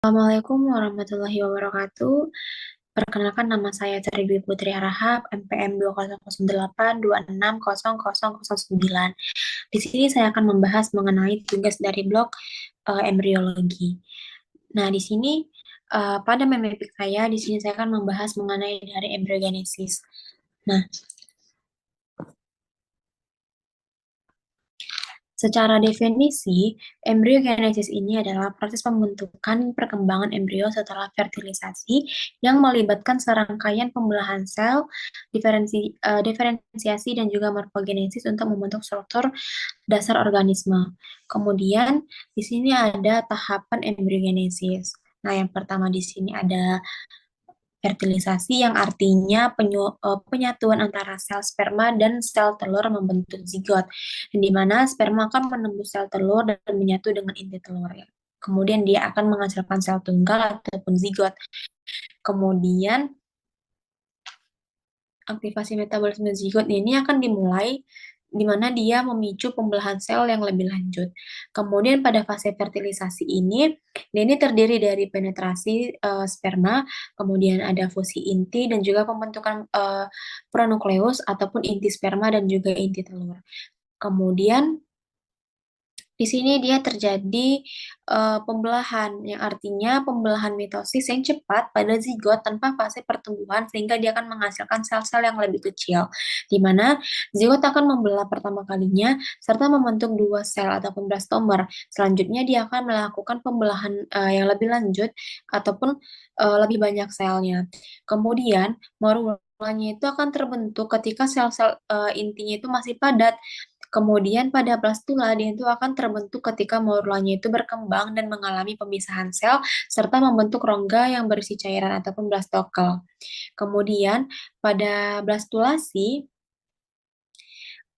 Assalamualaikum warahmatullahi wabarakatuh. Perkenalkan nama saya Tri Dwi Putri Harahap, MPM 2008260009. Di sini saya akan membahas mengenai tugas dari blok embriologi. Nah, di sini pada memepik saya, di sini saya akan membahas mengenai dari embryogenesis. Nah, secara definisi, embryogenesis ini adalah proses pembentukan perkembangan embrio setelah fertilisasi yang melibatkan serangkaian pembelahan sel, diferensiasi, dan juga morfogenesis untuk membentuk struktur dasar organisme. Kemudian, di sini ada tahapan embryogenesis. Nah, yang pertama di sini ada fertilisasi yang artinya penyatuan antara sel sperma dan sel telur membentuk zigot, di mana sperma akan menembus sel telur dan menyatu dengan inti telur. Ya. Kemudian dia akan menghasilkan sel tunggal ataupun zigot. Kemudian aktivasi metabolisme zigot ini akan dimulai di mana dia memicu pembelahan sel yang lebih lanjut. Kemudian pada fase fertilisasi ini terdiri dari penetrasi sperma, kemudian ada fusi inti dan juga pembentukan pronukleus ataupun inti sperma dan juga inti telur. Kemudian di sini dia terjadi pembelahan, yang artinya pembelahan mitosis yang cepat pada zigot tanpa fase pertumbuhan sehingga dia akan menghasilkan sel-sel yang lebih kecil, di mana zigot akan membelah pertama kalinya serta membentuk dua sel ataupun blastomer. Selanjutnya dia akan melakukan pembelahan yang lebih lanjut ataupun lebih banyak selnya. Kemudian morulanya itu akan terbentuk ketika sel-sel intinya itu masih padat. Kemudian pada blastula dia itu akan terbentuk ketika morulanya itu berkembang dan mengalami pemisahan sel serta membentuk rongga yang berisi cairan ataupun blastokel. Kemudian pada blastulasi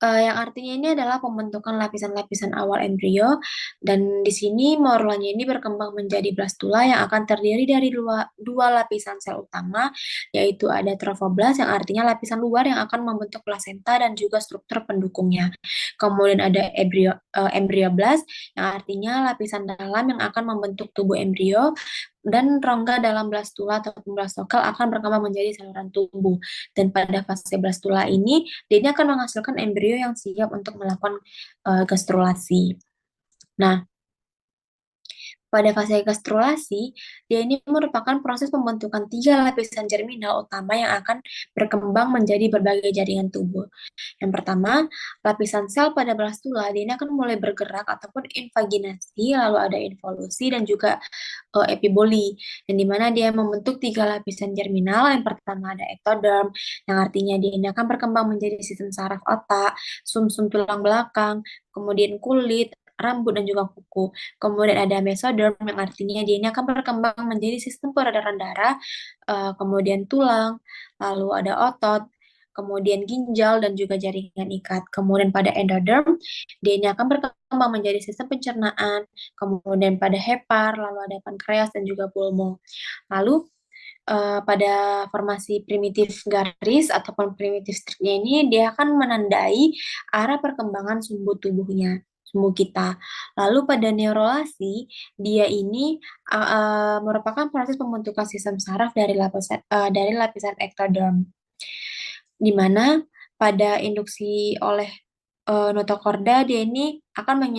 yang artinya ini adalah pembentukan lapisan-lapisan awal embrio, dan di sini morulanya ini berkembang menjadi blastula yang akan terdiri dari dua lapisan sel utama, yaitu ada trophoblast yang artinya lapisan luar yang akan membentuk plasenta dan juga struktur pendukungnya. Kemudian ada embryoblast yang artinya lapisan dalam yang akan membentuk tubuh embrio, dan rongga dalam blastula ataupun blastokel akan berkembang menjadi saluran tubuh. Dan pada fase blastula ini akan menghasilkan embrio yang siap untuk melakukan gastrulasi. Nah, pada fase gastrulasi, dia ini merupakan proses pembentukan tiga lapisan germinal utama yang akan berkembang menjadi berbagai jaringan tubuh. Yang pertama, lapisan sel pada blastula, dia ini akan mulai bergerak ataupun invaginasi, lalu ada involusi dan juga epiboli, dan di mana dia membentuk tiga lapisan germinal. Yang pertama ada ektoderm, yang artinya dia ini akan berkembang menjadi sistem saraf otak, sumsum tulang belakang, kemudian kulit, rambut, dan juga kuku. Kemudian ada mesoderm, yang artinya dia ini akan berkembang menjadi sistem peredaran darah, kemudian tulang, lalu ada otot, kemudian ginjal, dan juga jaringan ikat. Kemudian pada endoderm, dia ini akan berkembang menjadi sistem pencernaan, kemudian pada hepar, lalu ada pankreas, dan juga pulmo. Lalu pada formasi primitif garis ataupun primitif stripnya ini, dia akan menandai arah perkembangan sumbu tubuhnya, sumbu kita. Lalu pada neurulasi, dia ini merupakan proses pembentukan sistem saraf dari lapisan ektoderm, di mana pada induksi oleh notokorda, dia ini akan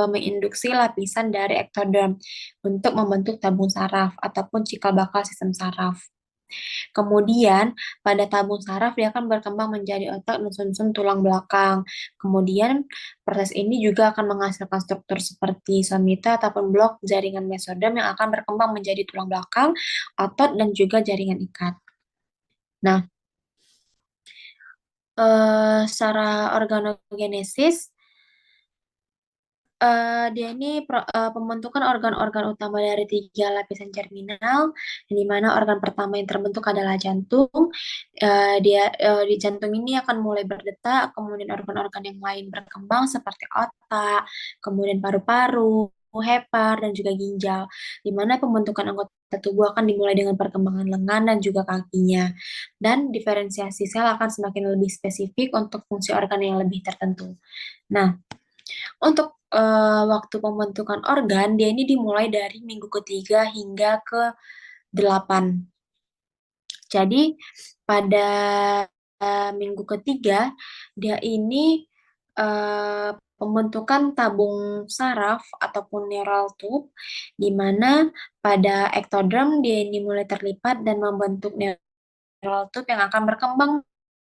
menginduksi lapisan dari ektoderm untuk membentuk tabung saraf ataupun cikal bakal sistem saraf. Kemudian pada tabung saraf dia akan berkembang menjadi otak dan sumsum tulang belakang. Kemudian proses ini juga akan menghasilkan struktur seperti somita ataupun blok jaringan mesoderm yang akan berkembang menjadi tulang belakang, otot, dan juga jaringan ikat. Nah, secara organogenesis, dia ini pembentukan organ-organ utama dari tiga lapisan germinal, di mana organ pertama yang terbentuk adalah jantung. Di jantung ini akan mulai berdetak, kemudian organ-organ yang lain berkembang seperti otak, kemudian paru-paru, hepar, dan juga ginjal, di mana pembentukan anggota tubuh akan dimulai dengan perkembangan lengan dan juga kakinya. Dan diferensiasi sel akan semakin lebih spesifik untuk fungsi organ yang lebih tertentu. Nah, untuk waktu pembentukan organ, dia ini dimulai dari minggu ketiga hingga ke 8. Jadi pada minggu ketiga, dia ini eh, pembentukan tabung saraf ataupun neural tube, di mana pada ektoderm dia ini mulai terlipat dan membentuk neural tube yang akan berkembang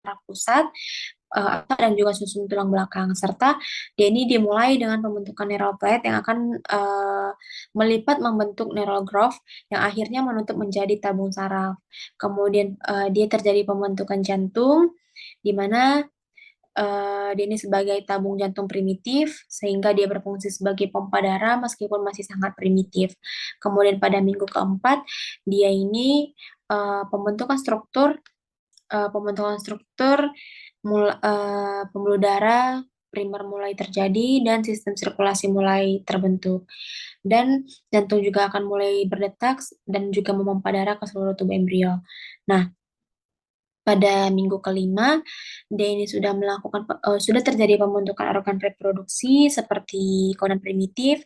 saraf pusat, otak dan juga susun tulang belakang, serta dia ini dimulai dengan pembentukan neural plate yang akan melipat membentuk neural groove yang akhirnya menutup menjadi tabung saraf. Kemudian dia terjadi pembentukan jantung, di mana dia ini sebagai tabung jantung primitif sehingga dia berfungsi sebagai pompa darah meskipun masih sangat primitif. Kemudian pada minggu keempat dia ini pembentukan struktur pembuluh darah primer mulai terjadi dan sistem sirkulasi mulai terbentuk. Dan jantung juga akan mulai berdetak dan juga memompa darah ke seluruh tubuh embrio. Nah, pada minggu kelima, dia ini sudah terjadi pembentukan organ reproduksi seperti konon primitif,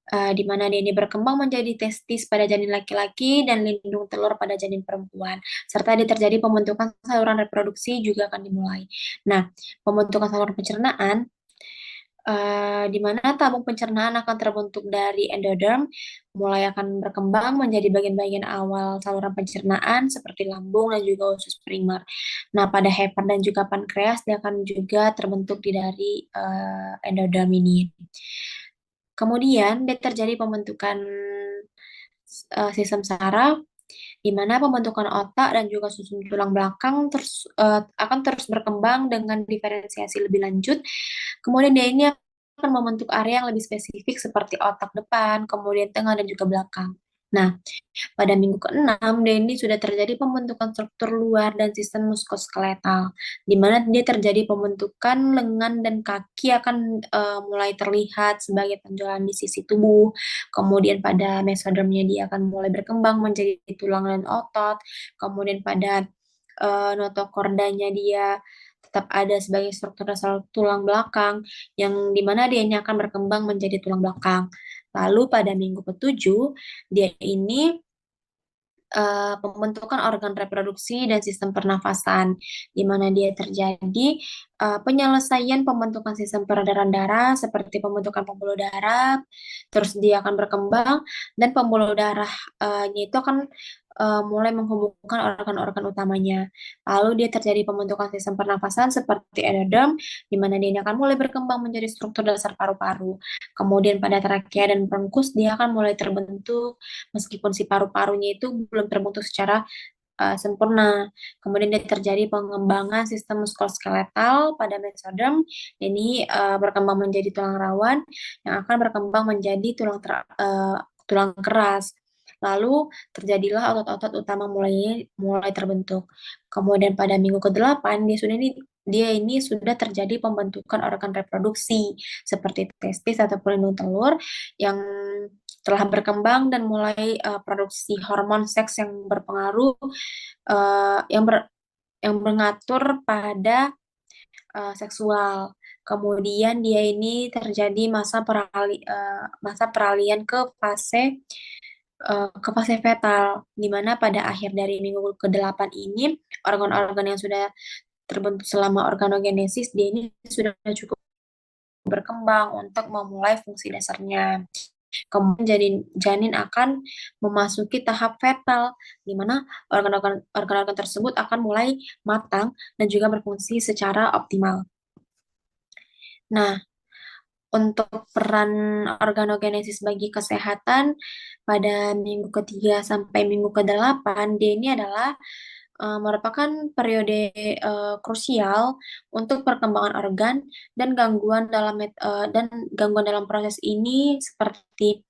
di mana dia ini berkembang menjadi testis pada janin laki-laki dan lindung telur pada janin perempuan, serta dia terjadi pembentukan saluran reproduksi juga akan dimulai. Nah, pembentukan saluran pencernaan di mana tabung pencernaan akan terbentuk dari endoderm, mulai akan berkembang menjadi bagian-bagian awal saluran pencernaan seperti lambung dan juga usus primer. Nah, pada hepat dan juga pankreas dia akan juga terbentuk dari endoderm ini. Kemudian dia terjadi pembentukan sistem saraf di mana pembentukan otak dan juga susun tulang belakang akan terus berkembang dengan diferensiasi lebih lanjut. Kemudian dia ini akan membentuk area yang lebih spesifik seperti otak depan, kemudian tengah, dan juga belakang. Nah, pada minggu ke-6, Denny sudah terjadi pembentukan struktur luar dan sistem muskoskeletal, di mana dia terjadi pembentukan lengan dan kaki akan mulai terlihat sebagai tonjolan di sisi tubuh. Kemudian pada mesodermnya dia akan mulai berkembang menjadi tulang dan otot. Kemudian pada notokordanya dia tetap ada sebagai struktur dasar tulang belakang, yang dimana dia ini akan berkembang menjadi tulang belakang. Lalu pada minggu ke-7, dia ini pembentukan organ reproduksi dan sistem pernafasan, di mana dia terjadi penyelesaian pembentukan sistem peredaran darah seperti pembentukan pembuluh darah, terus dia akan berkembang dan pembuluh darahnya itu akan mulai menghubungkan organ-organ utamanya. Lalu dia terjadi pembentukan sistem pernafasan seperti endoderm, di mana dia ini akan mulai berkembang menjadi struktur dasar paru-paru. Kemudian pada trakea dan bronkus dia akan mulai terbentuk meskipun si paru-parunya itu belum terbentuk secara sempurna. Kemudian dia terjadi pengembangan sistem muskuloskeletal pada mesoderm. Ini berkembang menjadi tulang rawan yang akan berkembang menjadi tulang keras. Lalu terjadilah otot-otot utama mulai terbentuk. Kemudian pada minggu ke-8 dia ini sudah terjadi pembentukan organ reproduksi seperti testis ataupun lindung telur yang telah berkembang dan mulai produksi hormon seks yang berpengaruh eh, yang ber- yang mengatur pada seksual. Kemudian dia ini terjadi masa peralihan ke fase fetal, di mana pada akhir dari minggu ke-8 ini organ-organ yang sudah terbentuk selama organogenesis dia ini sudah cukup berkembang untuk memulai fungsi dasarnya. Kemudian janin akan memasuki tahap fetal, di mana organ-organ tersebut akan mulai matang dan juga berfungsi secara optimal. Nah, untuk peran organogenesis bagi kesehatan pada minggu ketiga sampai minggu ke-8, dia ini adalah merupakan periode krusial untuk perkembangan organ dan gangguan dalam proses ini seperti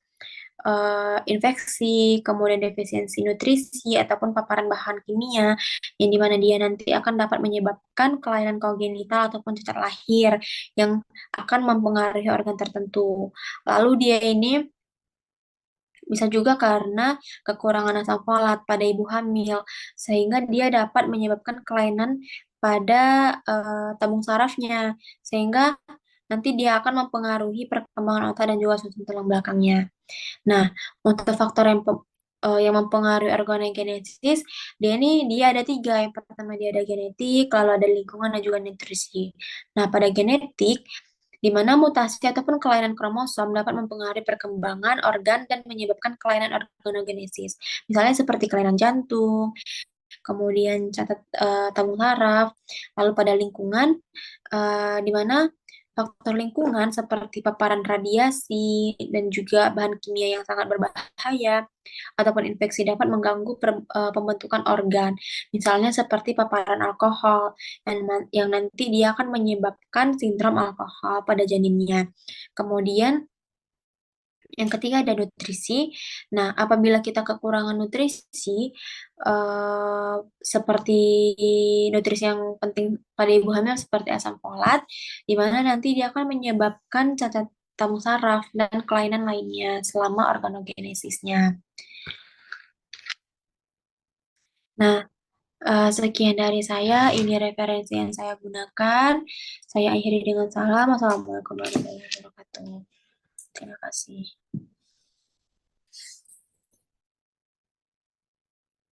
infeksi, kemudian defisiensi nutrisi ataupun paparan bahan kimia yang dimana dia nanti akan dapat menyebabkan kelainan kongenital ataupun cacat lahir yang akan mempengaruhi organ tertentu. Lalu dia ini bisa juga karena kekurangan asam folat pada ibu hamil, sehingga dia dapat menyebabkan kelainan pada tabung sarafnya, sehingga nanti dia akan mempengaruhi perkembangan otak dan juga susun tulang belakangnya. Nah, untuk faktor yang mempengaruhi organogenesis, dia ada tiga. Yang pertama dia ada genetik, lalu ada lingkungan dan juga nutrisi. Nah, pada genetik, di mana mutasi ataupun kelainan kromosom dapat mempengaruhi perkembangan organ dan menyebabkan kelainan organogenesis. Misalnya seperti kelainan jantung, kemudian tabung saraf, lalu pada lingkungan, di mana faktor lingkungan seperti paparan radiasi dan juga bahan kimia yang sangat berbahaya ataupun infeksi dapat mengganggu pembentukan organ. Misalnya seperti paparan alkohol yang nanti dia akan menyebabkan sindrom alkohol pada janinnya. Kemudian yang ketiga ada nutrisi. Nah, apabila kita kekurangan nutrisi, eh, seperti nutrisi yang penting pada ibu hamil seperti asam folat, di mana nanti dia akan menyebabkan cacat tamu saraf dan kelainan lainnya selama organogenesisnya. Nah, sekian dari saya. Ini referensi yang saya gunakan. Saya akhiri dengan salam. Wassalamualaikum warahmatullahi wabarakatuh. Terima kasih.